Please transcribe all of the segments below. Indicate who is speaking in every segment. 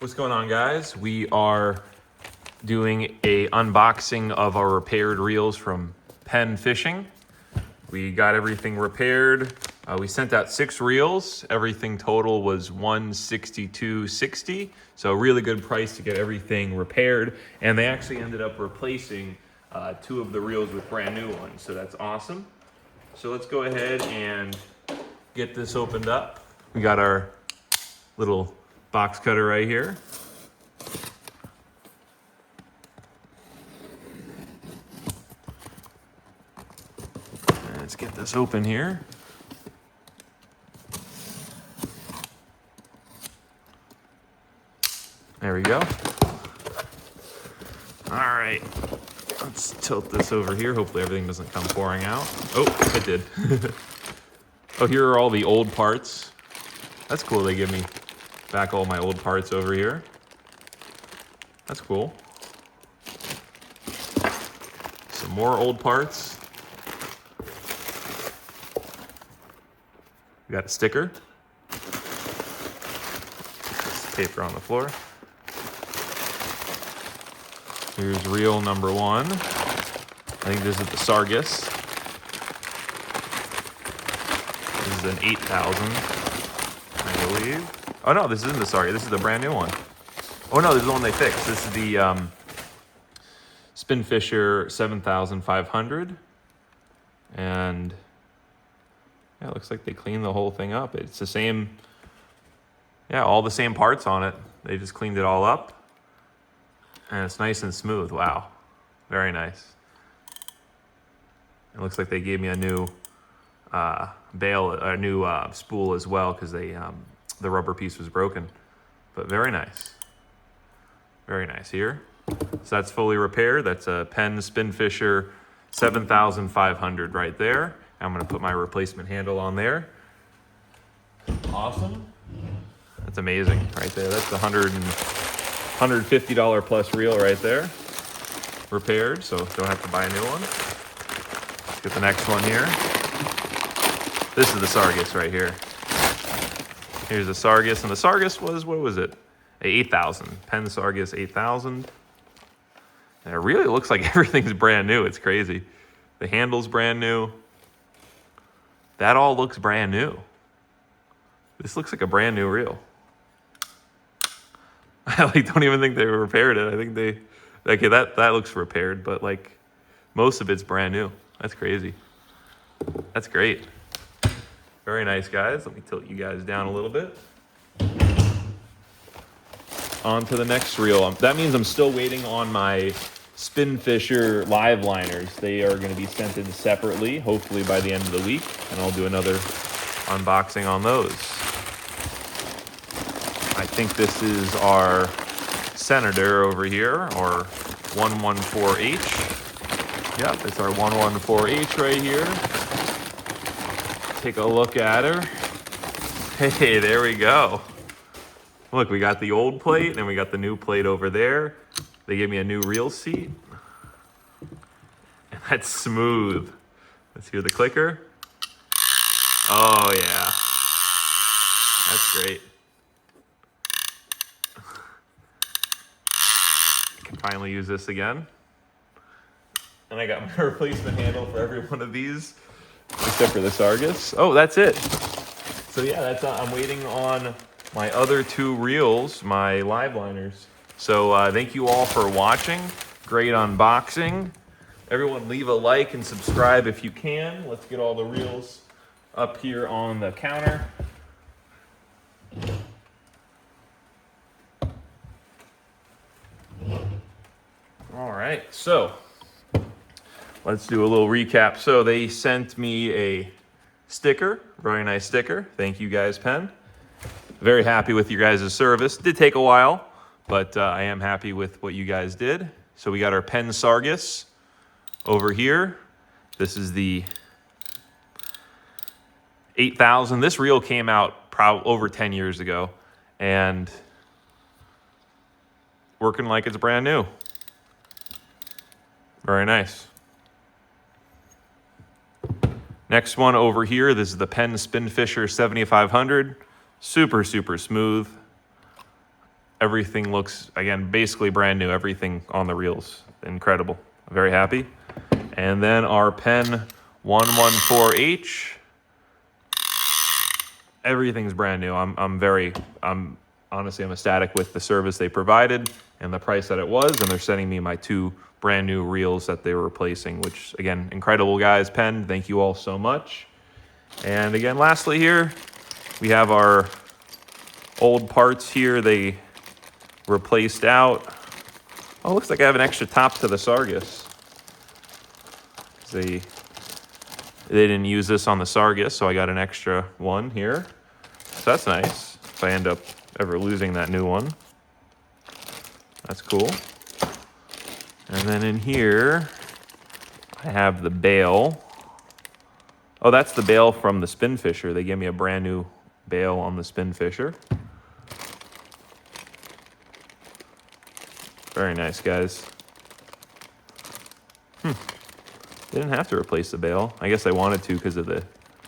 Speaker 1: What's going on, guys? We are doing a unboxing of our repaired reels from PENN Fishing. We got everything repaired. We sent out 6 reels. Everything total was $162.60. So really good price to get everything repaired. And they actually ended up replacing 2 of the reels with brand new ones. So that's awesome. So let's go ahead and get this opened up. We got our little box cutter right here. Let's get this open here. There we go. All right, let's tilt this over here. Hopefully everything doesn't come pouring out. Oh, it did. Oh, here are all the old parts. That's cool, they give me back all my old parts over here. That's cool. Some more old parts. We got a sticker. This paper on the floor. Here's reel number 1. I think this is the Sargus. This is an 8,000, I believe. Oh no, this isn't the Sargus. This is the brand new one. Oh no, this is the one they fixed. This is the Spin Fisher 7,500. And yeah, it looks like they cleaned the whole thing up. It's the same, yeah, all the same parts on it. They just cleaned it all up. And it's nice and smooth. Wow, very nice. It looks like they gave me a new spool as well, because the rubber piece was broken. But very nice. Very nice here. So that's fully repaired. That's a PENN Spin Fisher 7,500 right there. I'm gonna put my replacement handle on there. Awesome. That's amazing right there. That's the $150 plus reel right there. Repaired, so don't have to buy a new one. Let's get the next one here. This is the Sargus right here. Here's the Sargus, and the Sargus was, what was it? 8,000. PENN Sargus 8,000. And it really looks like everything's brand new. It's crazy. The handle's brand new. That all looks brand new. This looks like a brand new reel. I don't even think they repaired it. I think they, okay, that looks repaired, but like most of it's brand new. That's crazy. That's great. Very nice, guys. Let me tilt you guys down a little bit. On to the next reel. That means I'm still waiting on my Spin Fisher live liners. They are going to be sent in separately, hopefully by the end of the week, and I'll do another unboxing on those. I think this is our Senator over here, or 114H. Yep, it's our 114H right here. Take a look at her. Hey, there we go. Look, we got the old plate and we got the new plate over there. They gave me a new reel seat. And that's smooth. Let's hear the clicker. Oh yeah. That's great. I can finally use this again. And I got my replacement handle for every one of these, except for the Sargus. Oh, that's it. So yeah, that's I'm waiting on my other 2 reels, my live liners. So thank you all for watching. Great unboxing. Everyone leave a like and subscribe if you can. Let's get all the reels up here on the counter. All right, so let's do a little recap. So they sent me a sticker, very nice sticker. Thank you guys, PENN. Very happy with your guys' service. Did take a while, but I am happy with what you guys did. So we got our PENN Sargus over here. This is the 8,000. This reel came out probably over 10 years ago and working like it's brand new. Very nice. Next one over here, this is the PENN Spin Fisher 7500. Super, super smooth. everything looks, again, basically brand new. Everything on the reels, incredible. I'm very happy. And then our PENN 114H. Everything's brand new. I'm honestly, I'm ecstatic with the service they provided and the price that it was, and they're sending me my 2 brand new reels that they were replacing, which again, incredible guys, PENN. Thank you all so much. And again, lastly here, we have our old parts here. They replaced out. Oh, looks like I have an extra top to the Sargus. They didn't use this on the Sargus, so I got an extra one here. So that's nice if I end up ever losing that new one. That's cool. And then in here, I have the bail. Oh, that's the bail from the Spin Fisher. They gave me a brand new bail on the Spin Fisher. Very nice, guys. They didn't have to replace the bail. I guess I wanted to because of the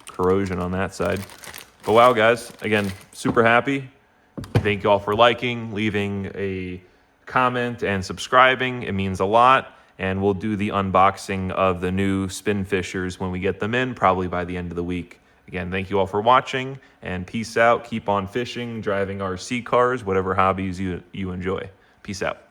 Speaker 1: corrosion on that side. But wow, guys, again, super happy. Thank you all for liking, leaving a comment, and subscribing. It means a lot. And we'll do the unboxing of the new Spin Fishers when we get them in, probably by the end of the week. Again, thank you all for watching, and peace out. Keep on fishing, driving RC cars, whatever hobbies you enjoy. Peace out.